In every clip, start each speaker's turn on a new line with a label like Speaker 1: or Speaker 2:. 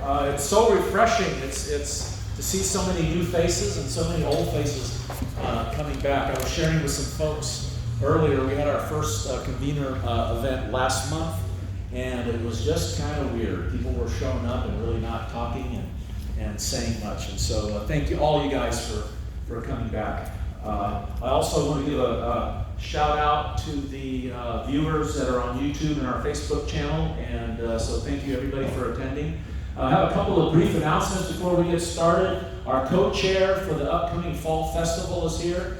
Speaker 1: It's so refreshing. It's to see so many new faces and so many old faces coming back. I was sharing with some folks earlier. We had our first convener event last month, and it was just kind of weird. People were showing up and really not talking and saying much. And so thank you, all you guys, for coming back. I also want to give a shout out to the viewers that are on YouTube and our Facebook channel, and so thank you everybody for attending. I have a couple of brief announcements before we get started. Our co-chair for the upcoming Fall Festival is here.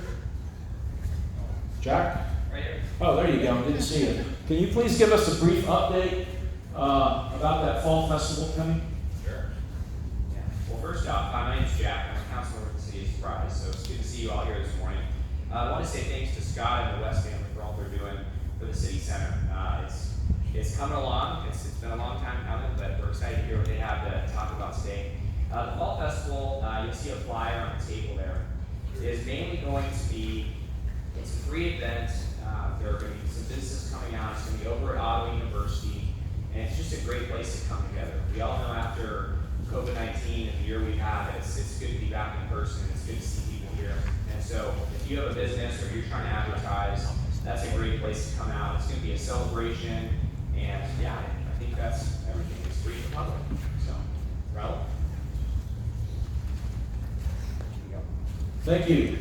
Speaker 1: Jack?
Speaker 2: Right here.
Speaker 1: Oh, there you go. Didn't see it. Can you please give us a brief update about that Fall Festival coming?
Speaker 2: Sure. Yeah. Well, first off, my name's Jack. I'm a counselor with the City of Surprise, so it's good to see you all here this morning. I want to say thanks to Scott and the West family for all they're doing for the City Center. It's coming along. It's been a long time coming, but we're excited to hear what they have to talk about today. The Fall Festival, you'll see a flyer on the table there, is mainly going to be, it's a free event. There are going to be some businesses coming out. It's going to be over at Ottawa University, and it's just a great place to come together. We all know after COVID-19 and the year we've had, it's good to be back in person. It's good to see people here. And so if you have a business or you're trying to advertise, that's a great place to come out. It's going to be a celebration, and yeah, I think that's everything. It's free to the public. So, Raul?
Speaker 1: Thank you.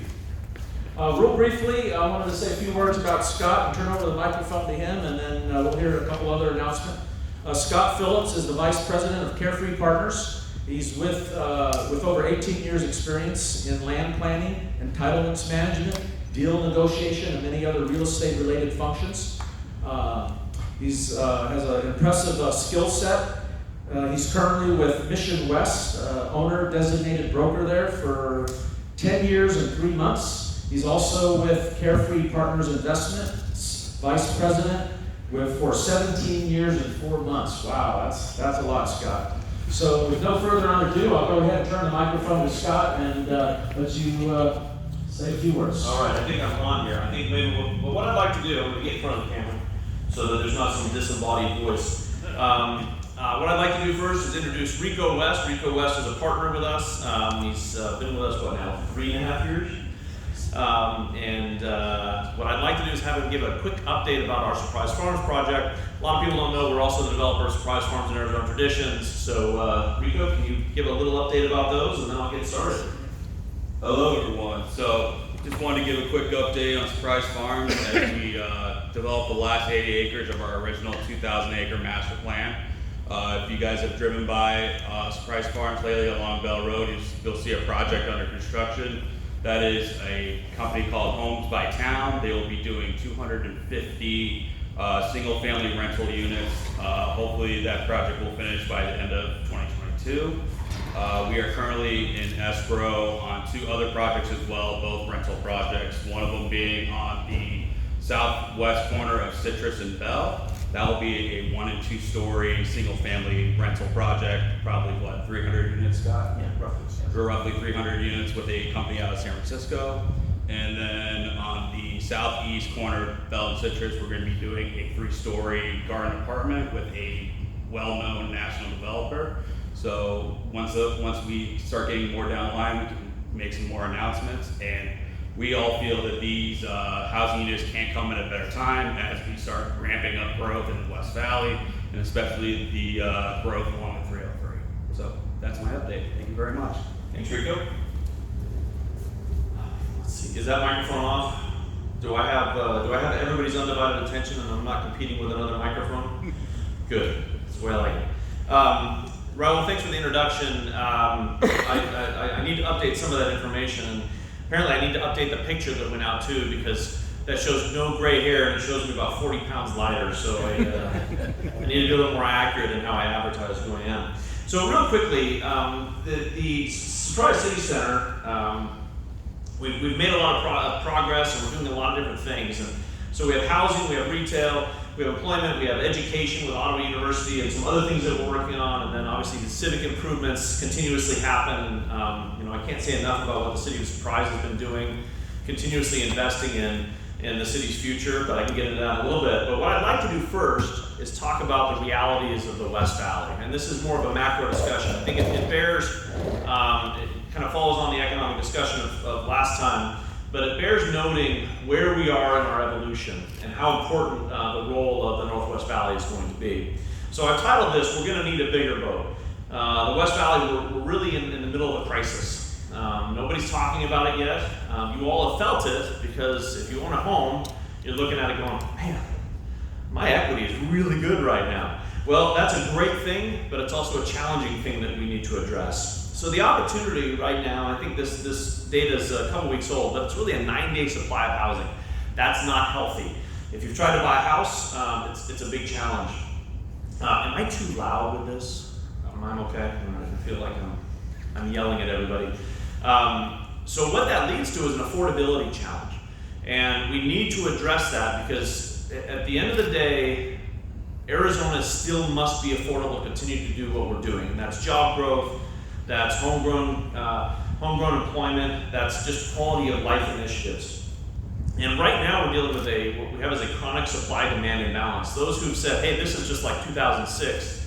Speaker 1: Real briefly, I wanted to say a few words about Scott and turn over the microphone to him, and then we'll hear a couple other announcements. Scott Phillips is the Vice President of Carefree Partners. He's with over 18 years experience in land planning, entitlements management, deal negotiation, and many other real estate related functions. He has an impressive skill set. He's currently with Mission West, owner designated broker there for 10 years and 3 months. He's also with Carefree Partners Investments, Vice President for 17 years and 4 months. Wow, that's a lot, Scott. So with no further ado, I'll go ahead and turn the microphone to Scott and let you say a few words.
Speaker 3: All right, I think I'm on here. I think maybe what I'd like to do, I'm going to get in front of the camera so that there's not some disembodied voice. What I'd like to do first is introduce Rico West. Rico West is a partner with us. He's been with us, what now, 3.5 years? What I'd like to do is have him give a quick update about our Surprise Farms project. A lot of people don't know we're also the developer of Surprise Farms and Arizona Traditions. So, Rico, can you give a little update about those, and then I'll get started.
Speaker 4: Hello, everyone. So, just wanted to give a quick update on Surprise Farms as we developed the last 80 acres of our original 2,000-acre master plan. If you guys have driven by Surprise Farms lately along Bell Road, you'll see a project under construction. That is a company called Homes by Town. They will be doing 250 single-family rental units. Hopefully that project will finish by the end of 2022. We are currently in escrow on 2 other projects as well, both rental projects. One of them being on the southwest corner of Citrus and Bell. That will be a 1- and 2-story single-family rental project, probably 300 units, Scott?
Speaker 3: Yeah, roughly.
Speaker 4: For roughly 300 units with a company out of San Francisco. And then on the southeast corner of Bell and Citrus, we're going to be doing a 3-story garden apartment with a well-known national developer. So once we start getting more down the line, we can make some more announcements. And we all feel that these housing units can't come at a better time as we start ramping up growth in the West Valley, and especially the growth along the 303. So that's my update. Thank you very much.
Speaker 3: Thanks, Rico. Let's see. Is that microphone off? Do I have everybody's undivided attention, and I'm not competing with another microphone? Good. That's the way I like it. Raul, thanks for the introduction. I need to update some of that information, and apparently I need to update the picture that went out too, because that shows no gray hair and it shows me about 40 pounds lighter. So I need to be a little more accurate in how I advertise who I am. So real quickly, the Surprise City Center, we've made a lot of progress, and we're doing a lot of different things. And so we have housing, we have retail, we have employment, we have education with Ottawa University, and some other things that we're working on. And then obviously the civic improvements continuously happen. I can't say enough about what the City of Surprise has been doing, continuously investing in. in the city's future, but I can get into that in a little bit. But what I'd like to do first is talk about the realities of the West Valley. And this is more of a macro discussion. I think it bears, it kind of follows on the economic discussion of last time, but it bears noting where we are in our evolution and how important the role of the Northwest Valley is going to be. So I've titled this, We're Gonna Need a Bigger Boat. The West Valley, we're really in the middle of a crisis. Nobody's talking about it yet. You all have felt it, because if you own a home, you're looking at it going, man, my equity is really good right now. Well, that's a great thing, but it's also a challenging thing that we need to address. So the opportunity right now, I think this data is a couple weeks old, but it's really a 9-day supply of housing. That's not healthy. If you've tried to buy a house, it's a big challenge. Am I too loud with this? I'm okay. I feel like I'm yelling at everybody. So what that leads to is an affordability challenge. And we need to address that, because at the end of the day, Arizona still must be affordable to continue to do what we're doing. And that's job growth, that's homegrown employment, that's just quality of life initiatives. And right now we're dealing with what we have as a chronic supply-demand imbalance. Those who've said, hey, this is just like 2006,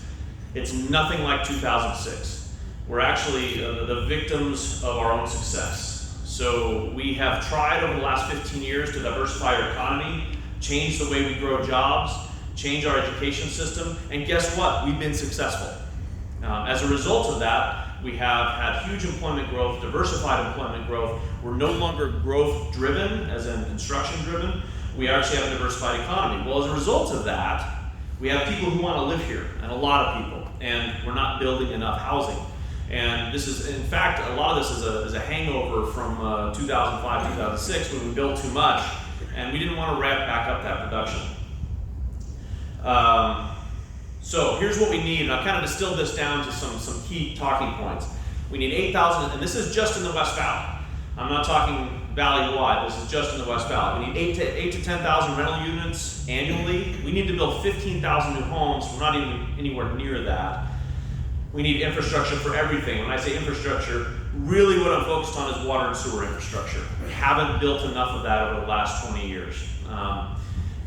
Speaker 3: it's nothing like 2006. We're actually the victims of our own success. So we have tried over the last 15 years to diversify our economy, change the way we grow jobs, change our education system, and guess what? We've been successful. As a result of that, we have had huge employment growth, diversified employment growth. We're no longer growth driven, as in construction driven. We actually have a diversified economy. Well, as a result of that, we have people who want to live here, and a lot of people, and we're not building enough housing. And this is, in fact, a lot of this is a hangover from 2005, 2006, when we built too much, and we didn't want to ramp back up that production. So here's what we need, and I've kind of distilled this down to some key talking points. We need 8,000, and this is just in the West Valley. I'm not talking valley-wide, this is just in the West Valley. We need 8 to 10,000 rental units annually. We need to build 15,000 new homes. We're not even anywhere near that. We need infrastructure for everything. When I say infrastructure, really what I'm focused on is water and sewer infrastructure. We haven't built enough of that over the last 20 years.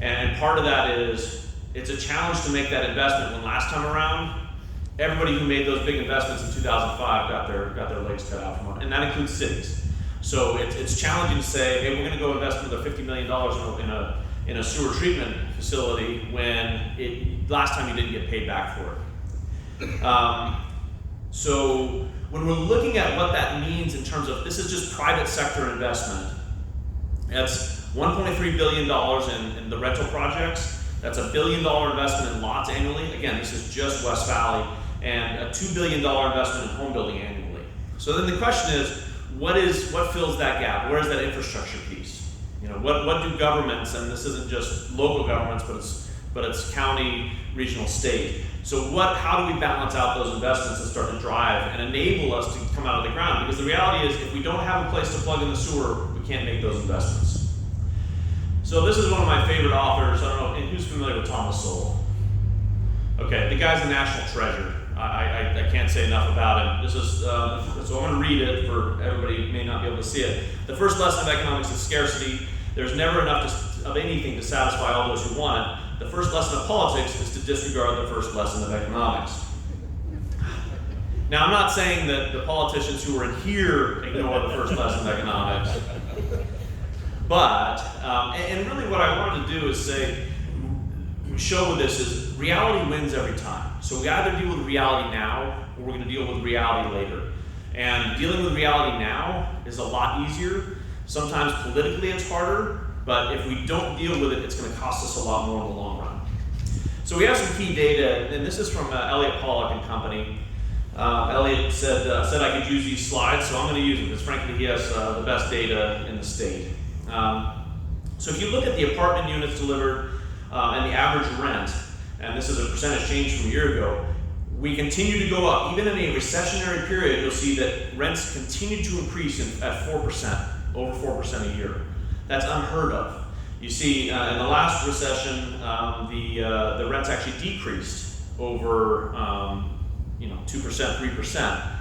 Speaker 3: And part of that is, it's a challenge to make that investment when last time around, everybody who made those big investments in 2005 got their legs cut out from it, and that includes cities. So it's challenging to say, hey, we're gonna go invest another $50 million in a sewer treatment facility when last time you didn't get paid back for it. So when we're looking at what that means in terms of, this is just private sector investment. That's $1.3 billion in the rental projects. That's $1 billion investment in lots annually. Again, this is just West Valley, and a $2 billion investment in home building annually. So then the question is, what fills that gap? Where is that infrastructure piece? You know, what do governments, and this isn't just local governments, but it's county, regional, state. So how do we balance out those investments and start to drive and enable us to come out of the ground? Because the reality is, if we don't have a place to plug in the sewer, we can't make those investments. So this is one of my favorite authors. I don't know, who's familiar with Thomas Sowell? Okay, the guy's a national treasure. I can't say enough about him. This is, so I'm going to read it for everybody who may not be able to see it. The first lesson of economics is scarcity. There's never enough of anything to satisfy all those who want it. The first lesson of politics is to disregard the first lesson of economics. Now, I'm not saying that the politicians who are in here ignore the first lesson of economics, but, and really what I wanted to do is say, show with this is reality wins every time. So we either deal with reality now, or we're going to deal with reality later. And dealing with reality now is a lot easier. Sometimes politically it's harder, but if we don't deal with it, it's going to cost us a lot more in the long run. So we have some key data, and this is from Elliott Pollock and Company. Elliott said I could use these slides, so I'm going to use them because frankly he has the best data in the state. So if you look at the apartment units delivered and the average rent, and this is a percentage change from a year ago, we continue to go up. Even in a recessionary period, you'll see that rents continue to increase at 4%, over 4% a year. That's unheard of. You see, in the last recession, the rents actually decreased over 2%, 3%.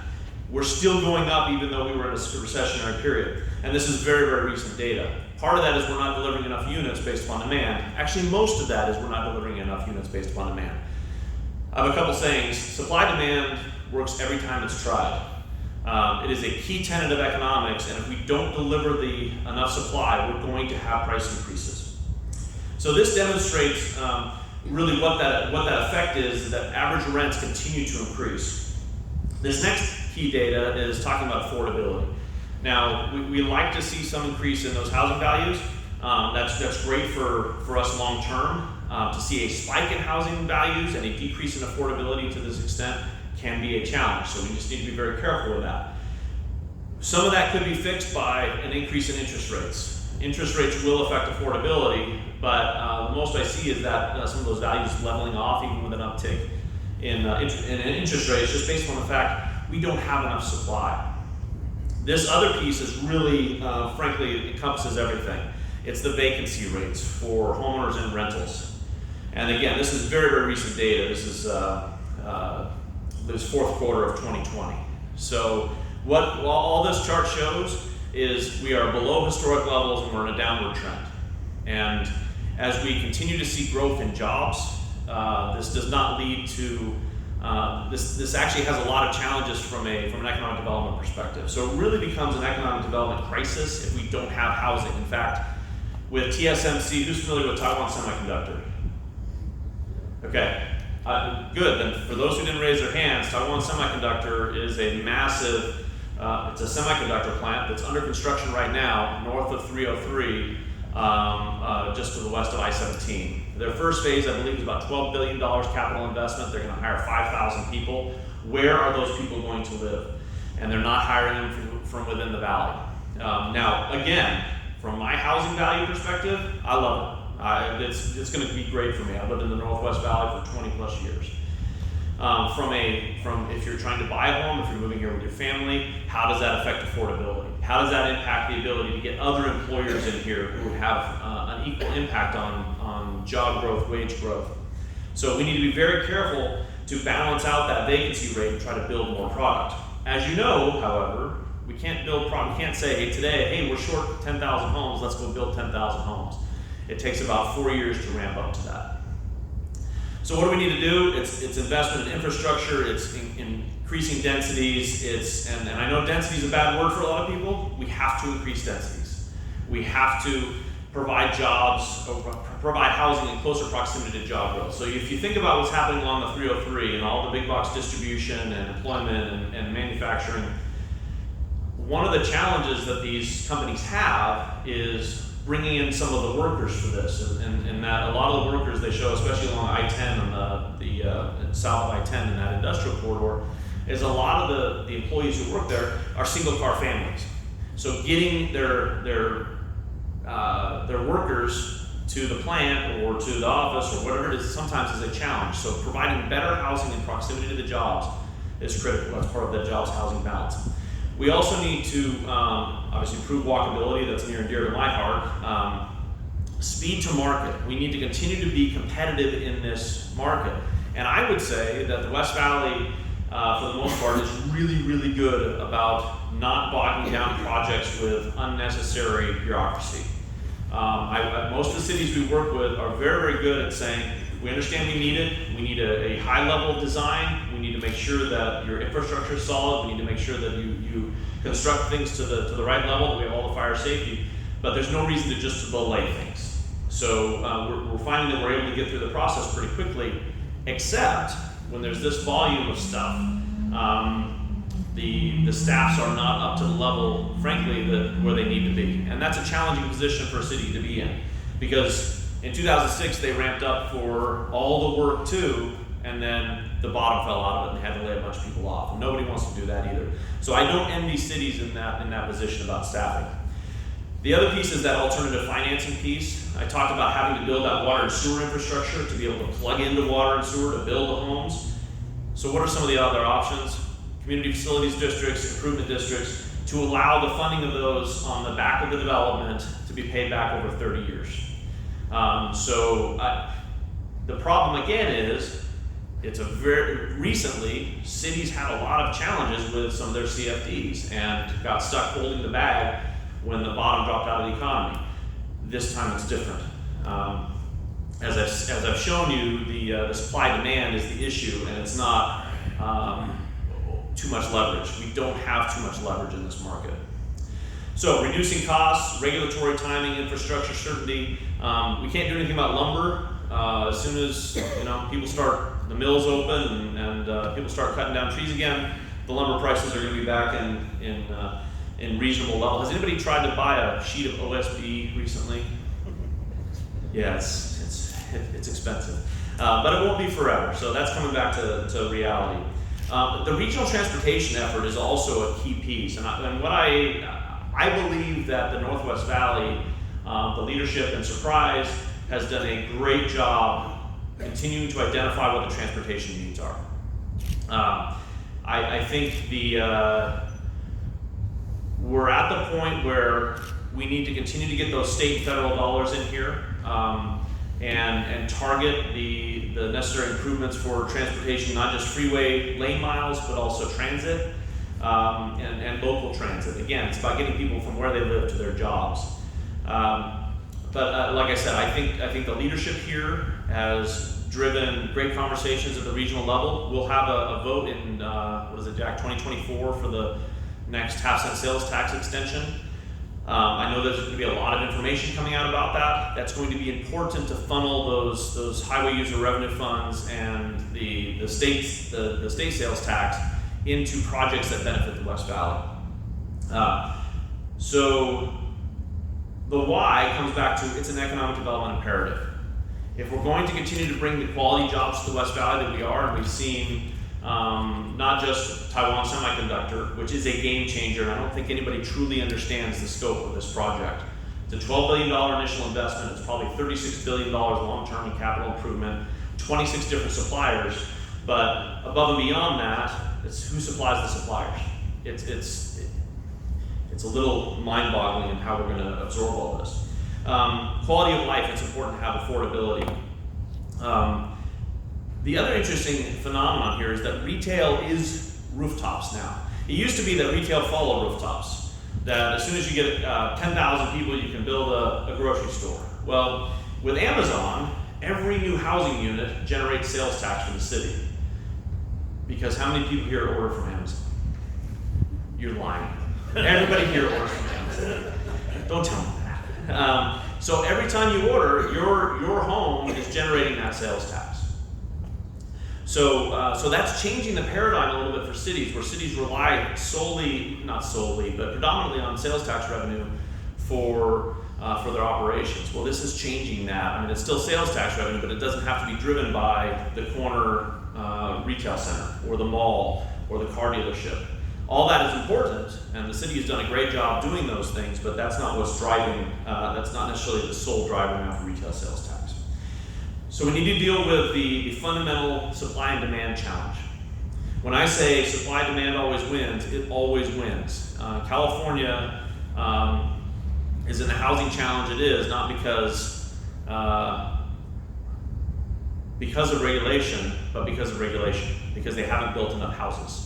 Speaker 3: We're still going up even though we were in a recessionary period. And this is very, very recent data. Part of that is we're not delivering enough units based upon demand. Actually, most of that is we're not delivering enough units based upon demand. I have a couple sayings. Supply demand works every time it's tried. It is a key tenet of economics, and if we don't deliver enough supply, we're going to have price increases. So this demonstrates really what that effect is, that average rents continue to increase. This next key data is talking about affordability. Now, we like to see some increase in those housing values. That's great for us long term. To see a spike in housing values and a decrease in affordability to this extent can be a challenge, so we just need to be very careful with that. Some of that could be fixed by an increase in interest rates. Interest rates will affect affordability, but the most I see is that some of those values leveling off even with an uptick in interest rates, just based on the fact we don't have enough supply. This other piece is really, frankly, encompasses everything. It's the vacancy rates for homeowners and rentals. And again, this is very, very recent data. This is fourth quarter of 2020. So what all this chart shows is we are below historic levels and we're in a downward trend. And as we continue to see growth in jobs, this does not lead to this actually has a lot of challenges from an economic development perspective. So it really becomes an economic development crisis if we don't have housing. In fact, with TSMC, who's familiar with Taiwan Semiconductor? Okay, good. Then for those who didn't raise their hands, Taiwan Semiconductor is a massive, it's a semiconductor plant that's under construction right now, north of 303, just to the west of I-17. Their first phase, I believe, is about $12 billion capital investment. They're going to hire 5,000 people. Where are those people going to live? And they're not hiring them from within the valley. Now, again, from my housing value perspective, I love it. It's going to be great for me. I've lived in the Northwest Valley for 20 plus years. From if you're trying to buy a home, if you're moving here with your family, how does that affect affordability? How does that impact the ability to get other employers in here who have an equal impact on job growth, wage growth? So we need to be very careful to balance out that vacancy rate and try to build more product. As you know, however, we can't build product. We can't say, hey, today, hey, we're short 10,000 homes, let's go build 10,000 homes. It takes about 4 years to ramp up to that. So what do we need to do? It's investment in infrastructure, it's increasing densities, and I know density is a bad word for a lot of people. We have to increase densities. We have to provide jobs, provide housing in closer proximity to job growth. So if you think about what's happening along the 303 and all the big box distribution and employment and manufacturing, one of the challenges that these companies have is bringing in some of the workers for this, and that a lot of the workers they show, especially along I-10 and the south of I-10 in that industrial corridor, is a lot of the employees who work there are single car families. So getting their workers to the plant or to the office or whatever it is sometimes is a challenge. So providing better housing in proximity to the jobs is critical. That's part of the jobs housing balance. We also need to obviously improve walkability. That's near and dear to my heart. Speed to market. We need to continue to be competitive in this market. And I would say that the West Valley, for the most part, is really, really good about not bogging down projects with unnecessary bureaucracy. Most of the cities we work with are very, very good at saying, we understand we need it, we need a high level of design, we need to make sure that your infrastructure is solid, we need to make sure that you construct things to the right level, that we have all the fire safety, but there's no reason to just delay things. So we're finding that we're able to get through the process pretty quickly, except when there's this volume of stuff, the staffs are not up to the level, frankly, where they need to be. And that's a challenging position for a city to be in, because in 2006, they ramped up for all the work too, and then the bottom fell out of it and they had to lay a bunch of people off. And nobody wants to do that either. So I don't envy cities in that position about staffing. The other piece is that alternative financing piece. I talked about having to build that water and sewer infrastructure to be able to plug into water and sewer to build the homes. So what are some of the other options? Community facilities districts, improvement districts, to allow the funding of those on the back of the development to be paid back over 30 years. The problem again is, recently, cities had a lot of challenges with some of their CFDs and got stuck holding the bag when the bottom dropped out of the economy. This time it's different. As I've shown you, the supply demand is the issue, and it's not too much leverage. We don't have too much leverage in this market. So reducing costs, regulatory timing, infrastructure certainty. We can't do anything about lumber. As soon as people start, the mills open and people start cutting down trees again, the lumber prices are going to be back in reasonable level. Has anybody tried to buy a sheet of OSB recently? Yeah, it's expensive, but it won't be forever. So that's coming back to reality. The regional transportation effort is also a key piece, and what I believe that the Northwest Valley, the leadership and Surprise has done a great job continuing to identify what the transportation needs are. I think we're at the point where we need to continue to get those state and federal dollars in here and target the necessary improvements for transportation, not just freeway lane miles, but also transit and local transit. Again, it's about getting people from where they live to their jobs. But like I said, I think the leadership here has driven great conversations at the regional level. We'll have a vote in, Jack, 2024 for the next half-cent sales tax extension. I know there's going to be a lot of information coming out about that. That's going to be important to funnel those highway user revenue funds and the state sales tax into projects that benefit the West Valley. So the why comes back to it's an economic development imperative. If we're going to continue to bring the quality jobs to the West Valley that we are, and we've seen not just Taiwan Semiconductor, which is a game changer, and I don't think anybody truly understands the scope of this project. It's a $12 billion initial investment. It's probably $36 billion long-term in capital improvement, 26 different suppliers, but above and beyond that, it's who supplies the suppliers. It's a little mind-boggling in how we're going to absorb all this. Quality of life, it's important to have affordability. The other interesting phenomenon here is that retail is rooftops now. It used to be that retail followed rooftops, that as soon as you get 10,000 people, you can build a grocery store. Well, with Amazon, every new housing unit generates sales tax for the city. Because how many people here order from Amazon? You're lying. Everybody here orders from Amazon. Don't tell me that. So every time you order, your home is generating that sales tax. So that's changing the paradigm a little bit for cities, where cities rely not solely, but predominantly on sales tax revenue for their operations. Well, this is changing that. I mean, it's still sales tax revenue, but it doesn't have to be driven by the corner retail center or the mall or the car dealership. All that is important, and the city has done a great job doing those things, but that's not what's driving, that's not necessarily the sole driver now for retail sales tax. So we need to deal with the fundamental supply and demand challenge. When I say supply and demand always wins, it always wins. California is in the housing challenge it is, not because of regulation, but because of regulation, because they haven't built enough houses.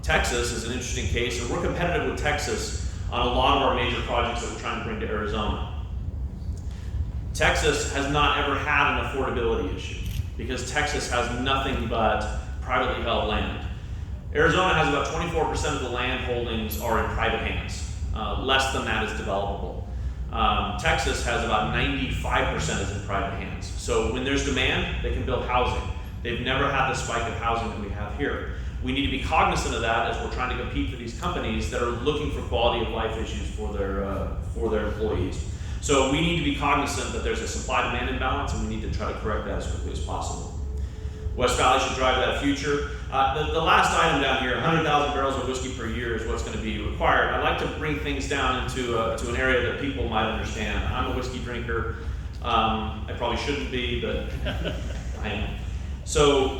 Speaker 3: Texas is an interesting case, and we're competitive with Texas on a lot of our major projects that we're trying to bring to Arizona. Texas has not ever had an affordability issue because Texas has nothing but privately held land. Arizona has about 24% of the land holdings are in private hands. Less than that is developable. Texas has about 95% is in private hands. So when there's demand, they can build housing. They've never had the spike of housing that we have here. We need to be cognizant of that as we're trying to compete for these companies that are looking for quality of life issues for their employees. So we need to be cognizant that there's a supply-demand imbalance, and we need to try to correct that as quickly as possible. West Valley should drive that future. The last item down here, 100,000 barrels of whiskey per year is what's going to be required. I'd like to bring things down into to an area that people might understand. I'm a whiskey drinker. I probably shouldn't be, but I am. So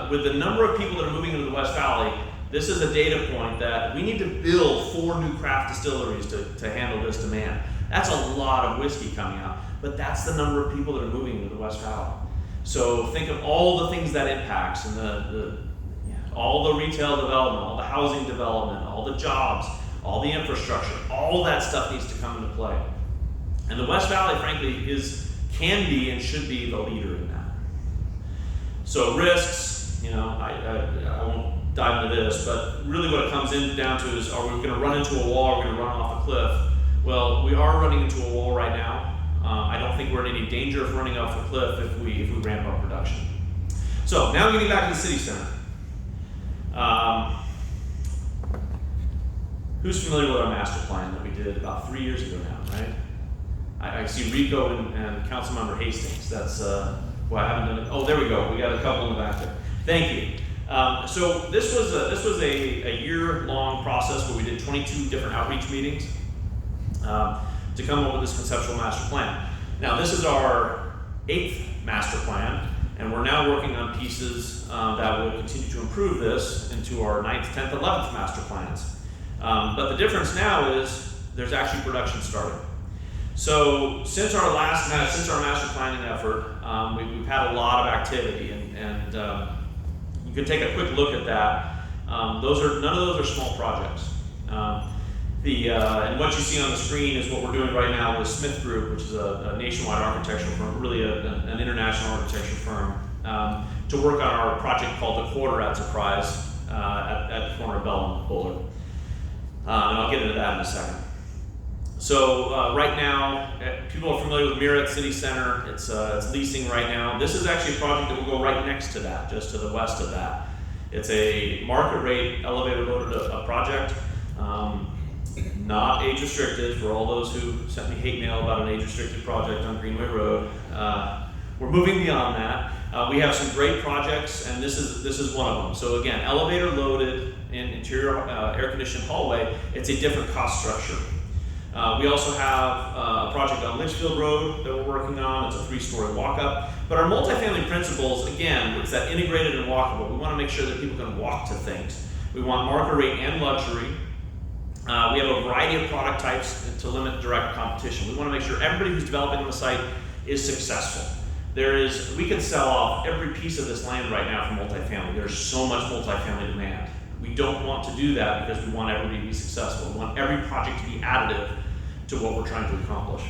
Speaker 3: with the number of people that are moving into the West Valley, this is a data point that we need to build 4 new craft distilleries to handle this demand. That's a lot of whiskey coming out, but that's the number of people that are moving into the West Valley. So think of all the things that impacts, and all the retail development, all the housing development, all the jobs, all the infrastructure, all that stuff needs to come into play. And the West Valley, frankly, can be and should be the leader in that. So risks, I won't dive into this, but really what it comes down to is, are we going to run into a wall? Are we going to run off a cliff? Well, we are running into a wall right now. I don't think we're in any danger of running off a cliff if we ramp up production. So now getting back to the city center. Who's familiar with our master plan that we did about 3 years ago now, right? I see Rico and Councilmember Hastings. That's well, I haven't done it. Oh, there we go. We got a couple in the back there. Thank you. So this was a year-long process where we did 22 different outreach meetings to come up with this conceptual master plan. Now this is our 8th master plan, and we're now working on pieces that will continue to improve this into our 9th, 10th, 11th master plans. But the difference now is there's actually production starting. So since our master planning effort, we've had a lot of activity, and you can take a quick look at that. None of those are small projects. And what you see on the screen is what we're doing right now with Smith Group, which is a nationwide architectural firm, really an international architecture firm, to work on our project called The Quarter at Surprise at the corner of Bell and Bullard. And I'll get into that in a second. So right now, people are familiar with Murat City Center. It's leasing right now. This is actually a project that will go right next to that, just to the west of that. It's a market rate elevator loaded project, not age restricted. For all those who sent me hate mail about an age restricted project on Greenway Road, we're moving beyond that. We have some great projects, and this is one of them. So again, elevator loaded in interior air conditioned hallway. It's a different cost structure. We also have a project on Litchfield Road that we're working on. It's a 3-story walk-up. But our multifamily principles, again, it's that integrated and walkable. We want to make sure that people can walk to things. We want market rate and luxury. We have a variety of product types to limit direct competition. We want to make sure everybody who's developing on the site is successful. We can sell off every piece of this land right now for multifamily. There's so much multifamily demand. We don't want to do that because we want everybody to be successful. We want every project to be additive to what we're trying to accomplish.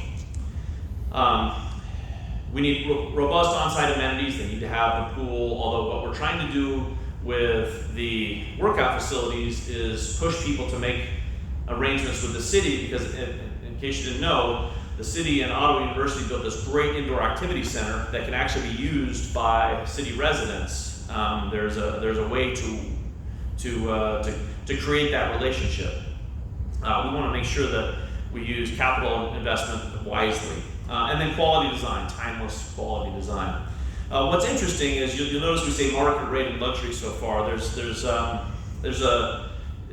Speaker 3: We need robust on-site amenities. They need to have the pool, although what we're trying to do with the workout facilities is push people to make arrangements with the city, because in case you didn't know, the city and Ottawa University built this great indoor activity center that can actually be used by city residents. There's a way to create that relationship. We want to make sure that we use capital investment wisely. And then quality design, timeless quality design. What's interesting is you'll notice we say market rate and luxury so far. There's a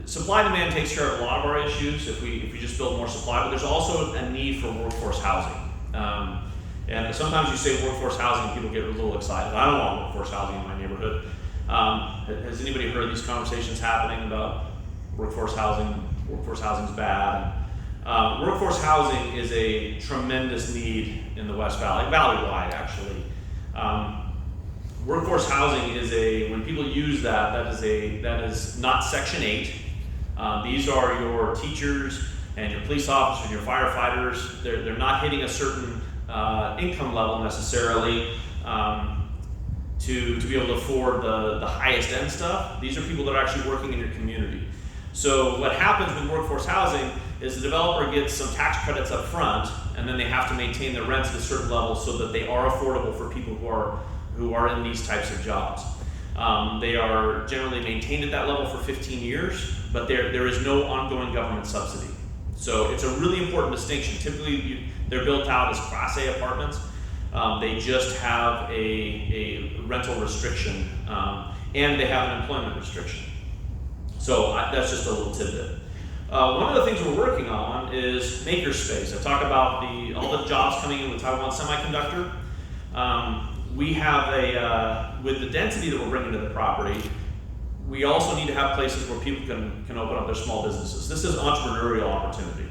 Speaker 3: supply demand takes care of a lot of our issues if we just build more supply, but there's also a need for workforce housing. And sometimes you say workforce housing, people get a little excited. I don't want workforce housing in my neighborhood. Has anybody heard these conversations happening about workforce housing? Workforce housing's bad. Workforce housing is a tremendous need in the West Valley, valley-wide actually. Workforce housing is when people use that is not Section 8. These are your teachers and your police officers, your firefighters. They're not hitting a certain income level necessarily to be able to afford the highest end stuff. These are people that are actually working in your community. So what happens with workforce housing is the developer gets some tax credits up front, and then they have to maintain their rents at a certain level so that they are affordable for people who are in these types of jobs. They are generally maintained at that level for 15 years, but there is no ongoing government subsidy. So it's a really important distinction. Typically, they're built out as Class A apartments. They just have a rental restriction, and they have an employment restriction. So that's just a little tidbit. One of the things we're working on is makerspace. I talk about all the jobs coming in with Taiwan Semiconductor. We have with the density that we're bringing to the property, we also need to have places where people can open up their small businesses. This is entrepreneurial opportunity.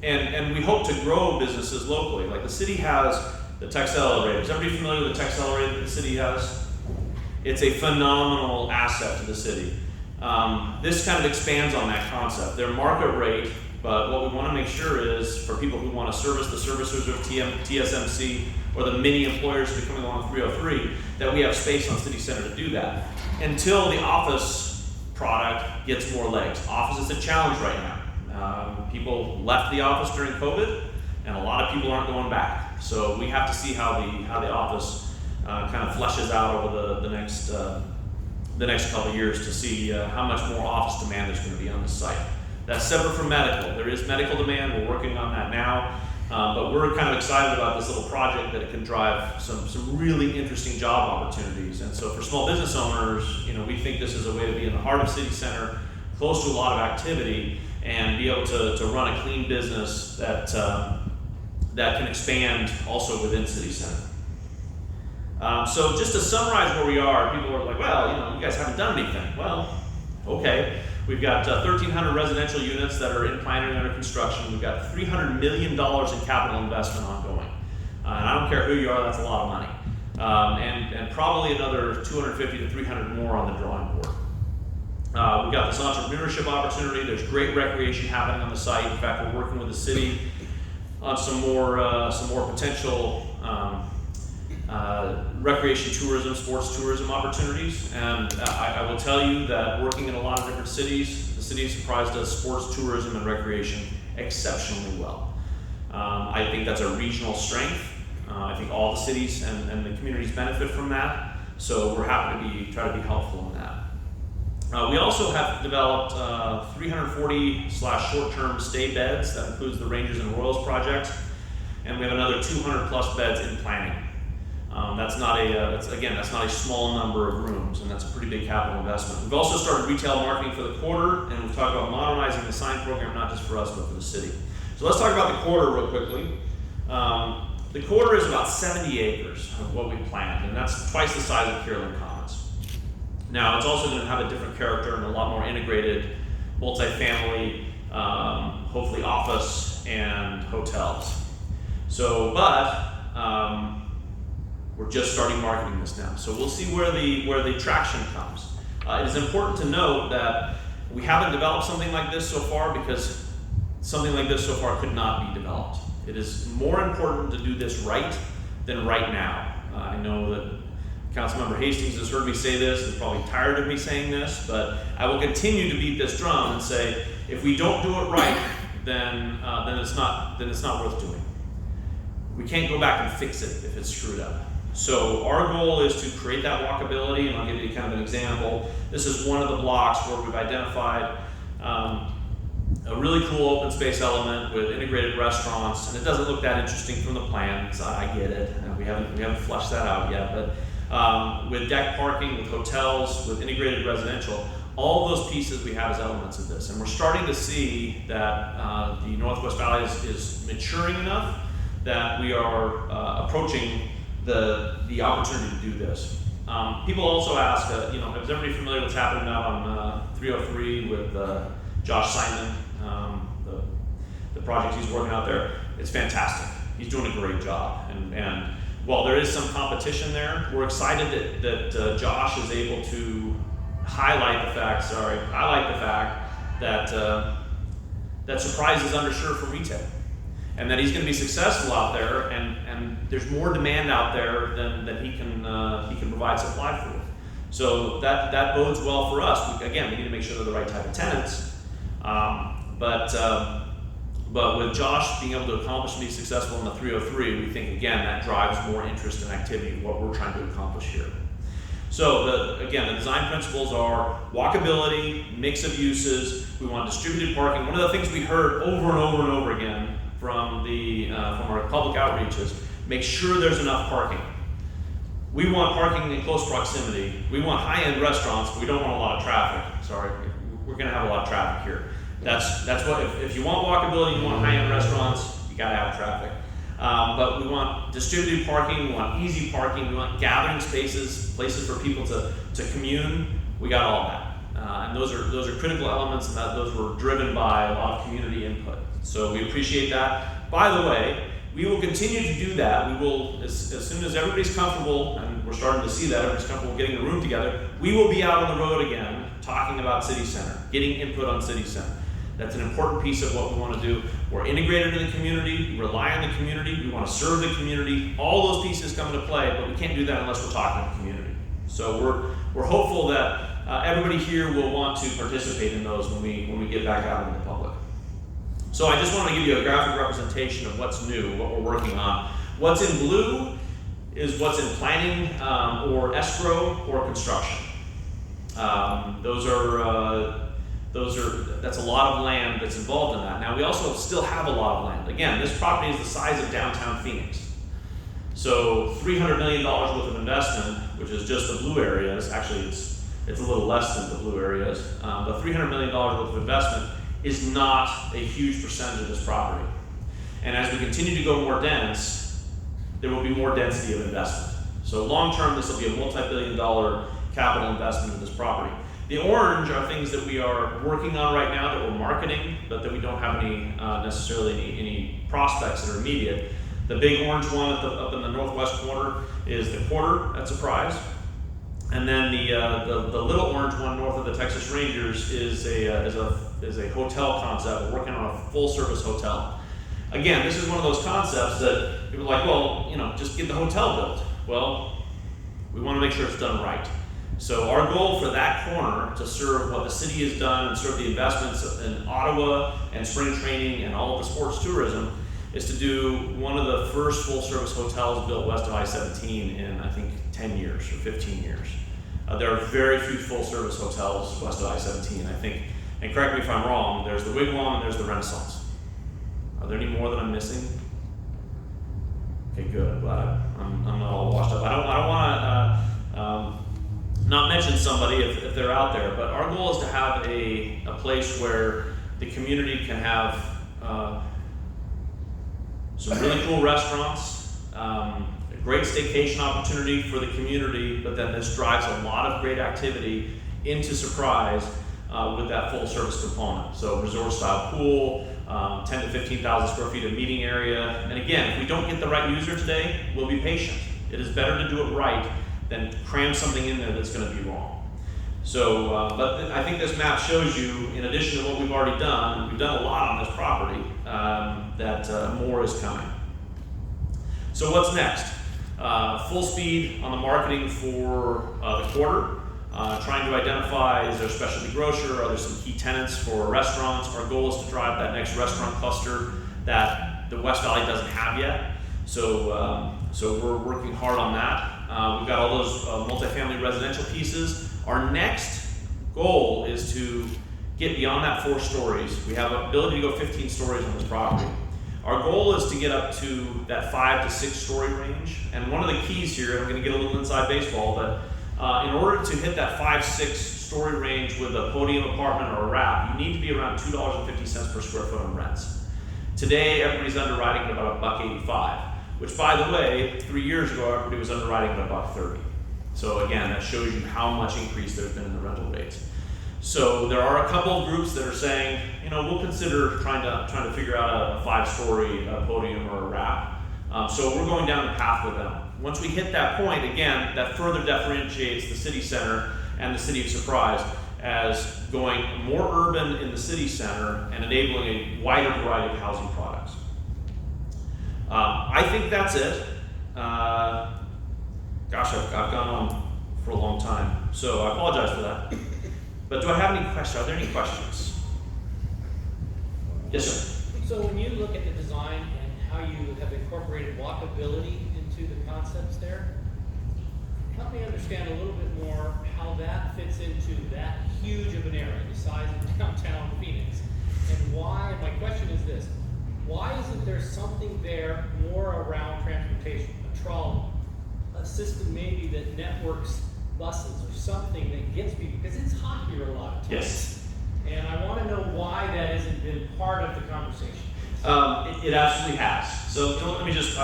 Speaker 3: And we hope to grow businesses locally. Like the city has the Texcelerate. Is everybody familiar with the Texcelerate that the city has? It's a phenomenal asset to the city. This kind of expands on that concept. Their market rate But what we want to make sure is for people who want to service the servicers of TSMC or the many employers who are coming along 303, that we have space on City Center to do that. Until the office product gets more legs. Office is a challenge right now. People left the office during COVID, and a lot of people aren't going back. So we have to see how the office kind of fleshes out over the next couple of years to see how much more office demand there's going to be on the site. That's separate from medical. There is medical demand. We're working on that now. But we're kind of excited about this little project that it can drive some really interesting job opportunities. And so for small business owners, we think this is a way to be in the heart of City Center, close to a lot of activity, and be able to run a clean business that can expand also within City Center. So just to summarize where we are, people are like, well, you guys haven't done anything. Well, okay. We've got 1,300 residential units that are in planning and under construction. We've got $300 million in capital investment ongoing. And I don't care who you are, that's a lot of money. And probably another 250 to 300 more on the drawing board. We've got this entrepreneurship opportunity. There's great recreation happening on the site. In fact, we're working with the city on some more potential recreation tourism, sports tourism opportunities. And I will tell you that working in a lot of different cities, the city of Surprise does sports tourism and recreation exceptionally well. I think that's a regional strength. I think all the cities and the communities benefit from that. So we're happy to try to be helpful in that. We also have developed 340 short-term stay beds. That includes the Rangers and Royals project. And we have another 200 plus beds in planning. That's not a small number of rooms, and that's a pretty big capital investment. We've also started retail marketing for the quarter, and we've talked about modernizing the sign program, not just for us, but for the city. So let's talk about the quarter real quickly. The quarter is about 70 acres of what we planned, and that's twice the size of Kierland Commons. Now, it's also going to have a different character and a lot more integrated, multifamily, hopefully office and hotels. So, we're just starting marketing this now. So we'll see where the traction comes. It is important to note that we haven't developed something like this so far because something like this so far could not be developed. It is more important to do this right than right now. I know that Councilmember Hastings has heard me say this, is probably tired of me saying this, but I will continue to beat this drum and say, if we don't do it right, then it's not worth doing. We can't go back and fix it if it's screwed up. So our goal is to create that walkability, and I'll give you kind of an example. This is one of the blocks where we've identified a really cool open space element with integrated restaurants, and it doesn't look that interesting from the plan, so I get it. We haven't fleshed that out yet, but with deck parking, with hotels, with integrated residential, all those pieces we have as elements of this. And we're starting to see that the Northwest Valley is maturing enough that we are approaching the opportunity to do this. People also ask, is everybody familiar with what's happening now on 303 with Josh Simon, the project he's working out there? It's fantastic. He's doing a great job. And while there is some competition there, we're excited that Josh is able to highlight the fact that Surprise is underserved for retail. And that he's going to be successful out there, and there's more demand out there than he can provide supply for. So that bodes well for us. We need to make sure they're the right type of tenants. But with Josh being able to accomplish and be successful in the 303, we think again that drives more interest and activity in what we're trying to accomplish here. So the design principles are walkability, mix of uses. We want distributed parking. One of the things we heard over and over and over again from our public outreaches, make sure there's enough parking. We want parking in close proximity. We want high-end restaurants, but we don't want a lot of traffic. Sorry, we're going to have a lot of traffic here. That's what if you want walkability, you want high-end restaurants, you got to have traffic. But we want distributed parking, we want easy parking, we want gathering spaces, places for people to commune. We got all that. And those are critical elements, and those were driven by a lot of community input. So we appreciate that. By the way, we will continue to do that. We will, as soon as everybody's comfortable, and we're starting to see that, everybody's comfortable getting the room together, we will be out on the road again talking about City Center, getting input on City Center. That's an important piece of what we want to do. We're integrated in the community, rely on the community, we want to serve the community. All those pieces come into play, but we can't do that unless we're talking to the community. So we're hopeful that everybody here will want to participate in those when we get back out into the public. So I just want to give you a graphic representation of what's new, what we're working on. What's in blue is what's in planning or escrow or construction. That's a lot of land that's involved in that. Now we also still have a lot of land. Again, this property is the size of downtown Phoenix. So $300 million worth of investment, which is just the blue areas, actually it's a little less than the blue areas, but $300 million worth of investment is not a huge percentage of this property. And as we continue to go more dense, there will be more density of investment. So long term, this will be a multi-billion-dollar capital investment in this property. The orange are things that we are working on right now that we're marketing, but that we don't have any prospects that are immediate. The big orange one up in the northwest corner is the Quarter at Surprise. And then the little orange one north of the Texas Rangers is a hotel concept. We're working on a full service hotel. Again, this is one of those concepts that people are like, well, just get the hotel built. Well, we want to make sure it's done right. So our goal for that corner to serve what the city has done and serve the investments in Ottawa and spring training and all of the sports tourism is to do one of the first full service hotels built west of I-17 in I think 10 years or 15 years. There are very few full service hotels west of I-17, I think, and correct me if I'm wrong, there's the Wigwam and there's the Renaissance. Are there any more that I'm missing? Okay, good, glad I'm not all washed up. I don't want to not mention somebody if they're out there, but our goal is to have a place where the community can have some really cool restaurants, a great staycation opportunity for the community, but then this drives a lot of great activity into Surprise with that full service component. So resort style pool, 10 to 15,000 square feet of meeting area. And again, if we don't get the right user today, we'll be patient. It is better to do it right than cram something in there that's going to be wrong. So, but I think this map shows you, in addition to what we've already done, and we've done a lot on this property, that more is coming. So what's next? Full speed on the marketing for the Quarter, trying to identify, is there a specialty grocer, are there some key tenants for restaurants? Our goal is to drive that next restaurant cluster that the West Valley doesn't have yet. So we're working hard on that. We've got all those multifamily residential pieces. Our next goal is to get beyond that 4 stories. We have the ability to go 15 stories on this property. Our goal is to get up to that 5 to 6 story range. And one of the keys here, I'm going to get a little inside baseball, but in order to hit that 5-6 story range with a podium apartment or a wrap, you need to be around $2.50 per square foot on rents. Today, everybody's underwriting at about $1.85. Which, by the way, 3 years ago, everybody was underwriting at $1.30. So again, that shows you how much increase there's been in the rental rates. So there are a couple of groups that are saying, we'll consider trying to figure out a 5-story podium or a wrap. So we're going down the path with them. Once we hit that point, again, that further differentiates the city center and the city of Surprise as going more urban in the city center and enabling a wider variety of housing products. I think that's it. Gosh, I've gone on for a long time, so I apologize for that. But do I have any questions? Are there any questions? Yes, sir.
Speaker 5: So when you look at the design and how you have incorporated walkability into the concepts there, help me understand a little bit more how that fits into that huge of an area, the size of downtown Phoenix, and why, my question is this, why isn't there something there more around transportation, a trolley, a system maybe that networks buses or something that gets people, because it's hot here a lot of times.
Speaker 3: Yes.
Speaker 5: And I want to know why that hasn't been part of the conversation.
Speaker 3: It absolutely has. So let me just,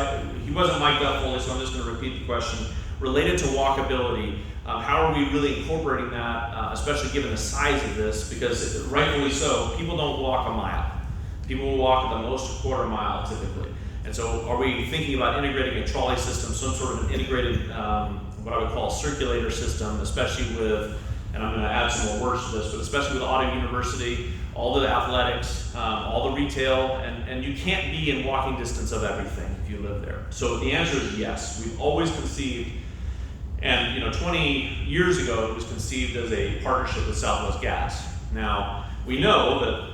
Speaker 3: he wasn't mic'd up fully, so I'm just going to repeat the question. Related to walkability, how are we really incorporating that, especially given the size of this, because rightfully so, people don't walk a mile. People will walk at the most a quarter mile typically. And so are we thinking about integrating a trolley system, some sort of an integrated, what I would call a circulator system, especially with and I'm going to add some more words to this, but especially with Auto University, all the athletics, all the retail, and you can't be in walking distance of everything if you live there. So the answer is yes. We've always conceived, and 20 years ago it was conceived as a partnership with Southwest Gas. Now, we know that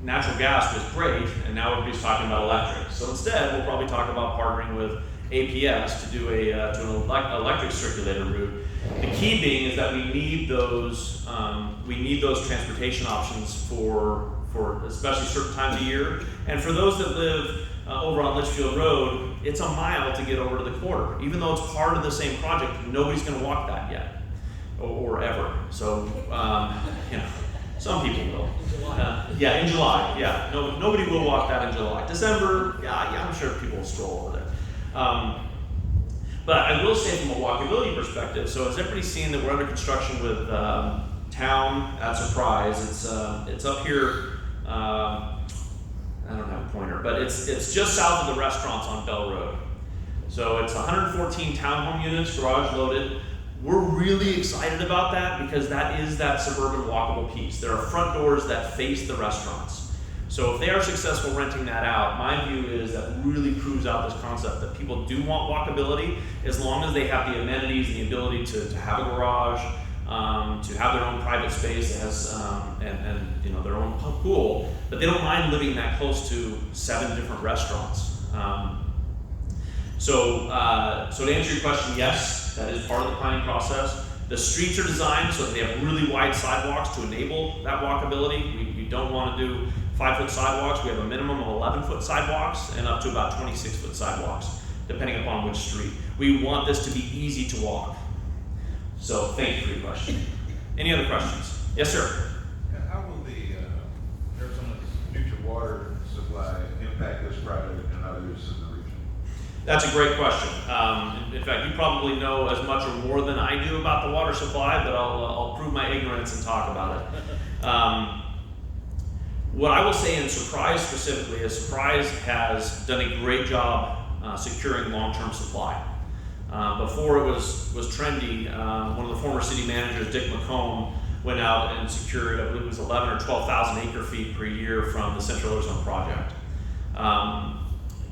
Speaker 3: natural gas was great, and now everybody's talking about electric. So instead, we'll probably talk about partnering with APS to do an electric circulator route. The key being is that we need those transportation options for especially certain times of year. And for those that live over on Litchfield Road, it's a mile to get over to the quarter. Even though it's part of the same project, nobody's going to walk that yet, or ever. So some people will. In July. Yeah, nobody will walk that in July. December, yeah, I'm sure people will stroll over there. But I will say from a walkability perspective, so as everybody's seen that we're under construction with Town at Surprise, it's up here, I don't have a pointer, but it's just south of the restaurants on Bell Road. So it's 114 townhome units, garage loaded. We're really excited about that because that is that suburban walkable piece. There are front doors that face the restaurants. So if they are successful renting that out, my view is that really proves out this concept that people do want walkability as long as they have the amenities and the ability to have a garage, to have their own private space that has and their own pool, but they don't mind living that close to 7 different restaurants. So to answer your question, yes, that is part of the planning process. The streets are designed so that they have really wide sidewalks to enable that walkability. We don't want to do 5-foot sidewalks. We have a minimum of 11-foot sidewalks and up to about 26-foot sidewalks, depending upon which street. We want this to be easy to walk. So thank you for your question. Any other questions? Yes, sir.
Speaker 6: How will the Arizona's future water supply impact this project and others in the region?
Speaker 3: That's a great question. In fact, you probably know as much or more than I do about the water supply, but I'll prove my ignorance and talk about it. What I will say in Surprise specifically is Surprise has done a great job securing long-term supply. Before it was trendy, one of the former city managers, Dick McComb, went out and secured, I believe it was 11 or 12,000 acre feet per year from the Central Arizona Project.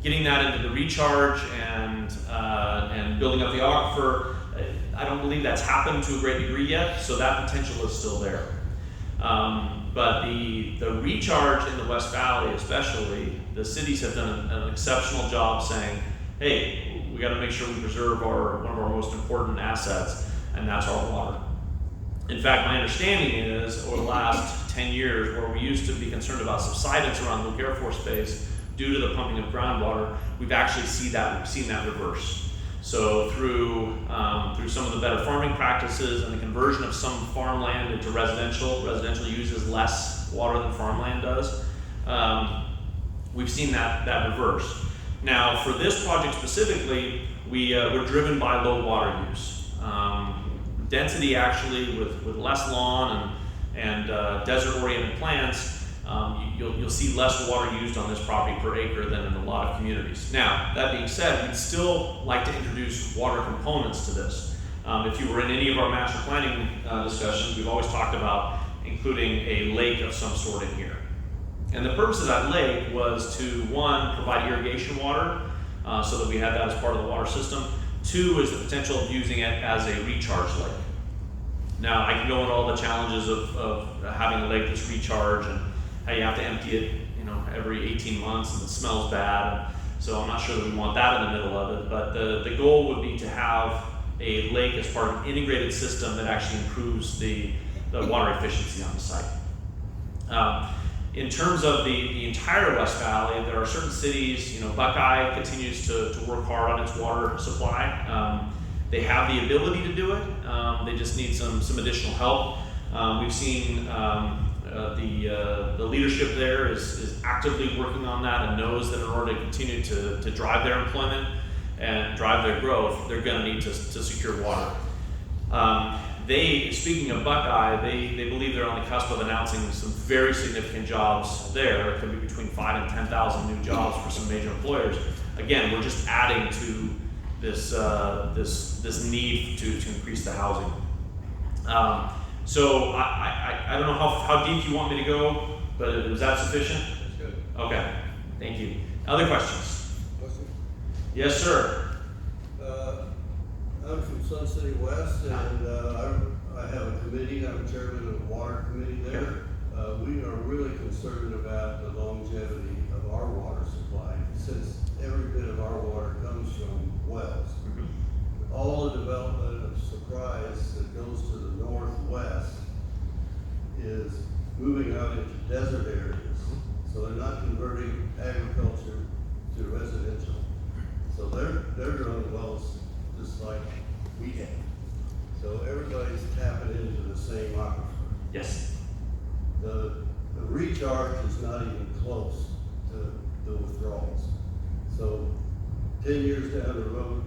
Speaker 3: Getting that into the recharge and building up the aquifer, I don't believe that's happened to a great degree yet, so that potential is still there. But the recharge in the West Valley especially, the cities have done an exceptional job saying, hey, we got to make sure we preserve one of our most important assets, and that's our water. In fact, my understanding is over the last 10 years, where we used to be concerned about subsidence around Luke Air Force Base due to the pumping of groundwater, we've actually seen that reverse. So through some of the better farming practices and the conversion of some farmland into residential uses less water than farmland does, we've seen that reverse. Now, for this project specifically, we're driven by low water use. Density actually with less lawn and desert-oriented plants, you'll see less water used on this property per acre than in a lot of communities. Now, that being said, we'd still like to introduce water components to this. If you were in any of our master planning discussions, we've always talked about including a lake of some sort in here. And the purpose of that lake was to, one, provide irrigation water, so that we had that as part of the water system. Two is the potential of using it as a recharge lake. Now, I can go into all the challenges of having a lake that's recharged and how you have to empty it, every 18 months and it smells bad. So I'm not sure that we want that in the middle of it, but the goal would be to have a lake as part of an integrated system that actually improves the water efficiency on the site. In terms of the entire West Valley, there are certain cities, Buckeye continues to work hard on its water supply. They have the ability to do it, they just need some additional help. We've seen the leadership there is actively working on that and knows that in order to continue to drive their employment and drive their growth, they're going to need to secure water. Speaking of Buckeye, they believe they're on the cusp of announcing some very significant jobs there. It could be between 5,000 and 10,000 new jobs for some major employers. Again, we're just adding to this need to increase the housing. So I don't know how deep you want me to go, but is that sufficient?
Speaker 6: That's good.
Speaker 3: Okay, thank you. Other questions? Yes, sir.
Speaker 7: I'm from Sun City West, and I have a committee. I'm chairman of the water committee there. We are really concerned about the longevity of our water supply, since every bit of our water comes from wells. All the development of Surprise that goes to the northwest is moving out into desert areas. So they're not converting agriculture to residential. So they're drilling wells just like we have. So everybody's tapping into the same aquifer.
Speaker 3: Yes.
Speaker 7: The recharge is not even close to the withdrawals. So 10 years down the road,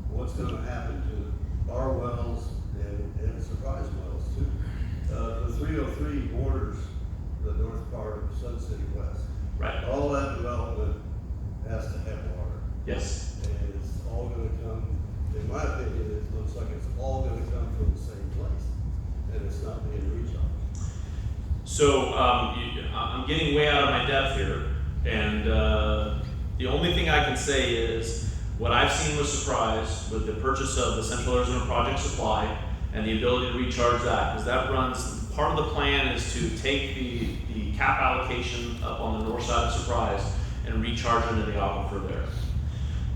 Speaker 7: what's gonna happen to our wells and Surprise wells too? The 303 borders the north part of Sun City West.
Speaker 3: Right.
Speaker 7: All that development has to have water.
Speaker 3: Yes.
Speaker 7: And it's all gonna come, in my opinion, it looks like it's all gonna come from the same place. And it's not being recharged.
Speaker 3: So I'm getting way out of my depth here, and the only thing I can say is what I've seen with Surprise, with the purchase of the Central Arizona Project Supply and the ability to recharge that, because that runs, part of the plan is to take the cap allocation up on the north side of Surprise and recharge it into the aquifer there.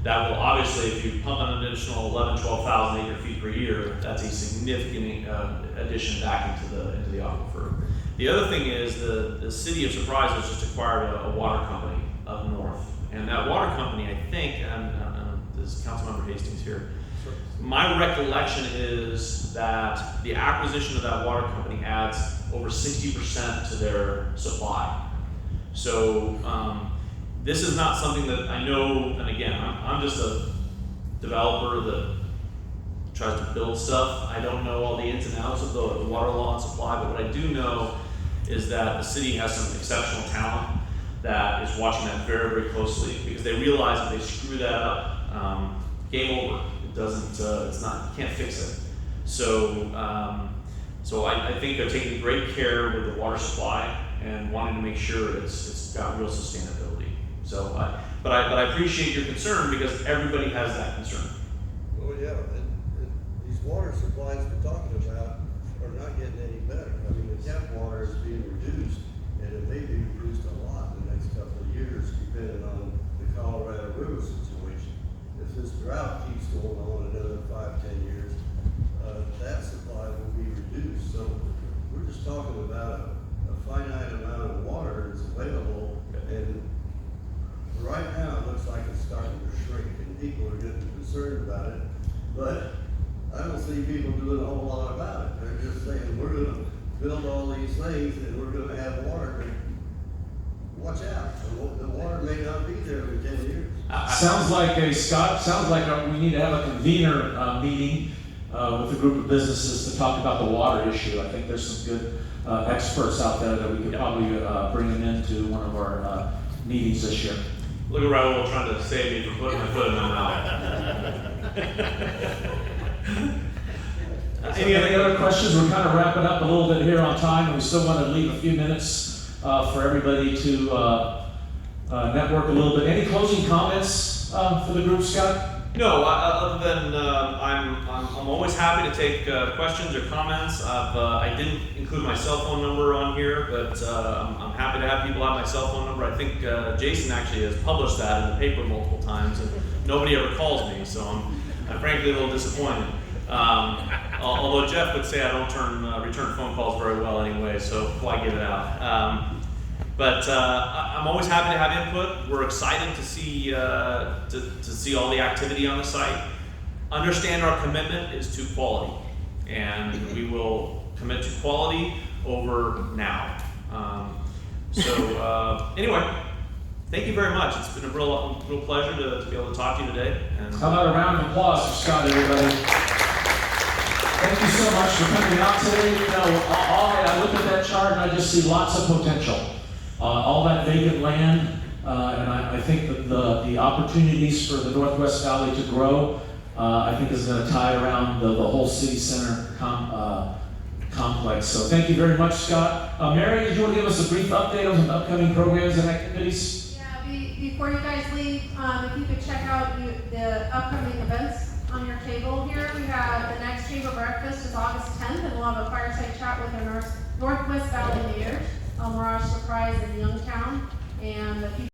Speaker 3: That will obviously, if you pump an additional 12,000 acre feet per year, that's a significant addition back into the aquifer. The other thing is the city of Surprise has just acquired a water company up north. And that water company, I think, and this Councilmember Hastings here, my recollection is that the acquisition of that water company adds over 60% to their supply. So this is not something that I know, and again, I'm just a developer that tries to build stuff. I don't know all the ins and outs of the water law and supply, but what I do know is that the city has some exceptional talent that is watching that very, very closely, because they realize if they screw that up, game over. It doesn't, it's not, you can't fix it. So, so I think they're taking great care with the water supply and wanting to make sure it's got real sustainability. So, but I appreciate your concern, because everybody has that concern.
Speaker 7: Oh, yeah, and these water supplies we're talking about are not getting any better. I mean, the tap water is being reduced, and it may be reduced a lot in the next couple of years, depending on the Colorado River situation. If this drought keeps going on another 5-10 years, that supply will be reduced. So we're just talking about a finite amount of water that's available, and right now it looks like it's starting to shrink, and people are getting concerned about it. But I don't see people doing a whole lot about it. They're just saying, we're gonna build all these things and we're gonna have water. Watch out, the water may not be there in 10 years.
Speaker 1: Sounds like we need to have a convener meeting with a group of businesses to talk about the water issue. I think there's some good experts out there that we could probably bring them into one of our meetings this year.
Speaker 3: Look at Raul trying to save me from putting my foot in my mouth.
Speaker 1: Any other questions? We're kind of wrapping up a little bit here on time, and we still want to leave a few minutes for everybody to network a little bit. Any closing comments for the group, Scott?
Speaker 3: No, other than I'm always happy to take questions or comments. I didn't include my cell phone number on here, but I'm happy to have people have my cell phone number. I think Jason actually has published that in the paper multiple times, and nobody ever calls me, so I'm frankly a little disappointed. Although Jeff would say I don't return phone calls very well anyway, so why give it out? But I'm always happy to have input. We're excited to see to see all the activity on the site. Understand our commitment is to quality, and we will commit to quality over now. Anyway, thank you very much. It's been a real pleasure to be able to talk to you today. And
Speaker 1: How about a round of applause for Scott, everybody? Thank you so much for coming out today. You know, I look at that chart and I just see lots of potential. All that vacant land, and I think that the opportunities for the Northwest Valley to grow I think is going to tie around the whole city center complex. So thank you very much, Scott. Mary, did you want to give us a brief update on some upcoming programs and activities?
Speaker 8: Yeah, before you guys leave, if you could check out the upcoming events on your table here. We have the next Chamber Breakfast is August 10th, and we'll have a fireside chat with our Northwest Valley Mayor, Mirage Surprise in Youngtown, and the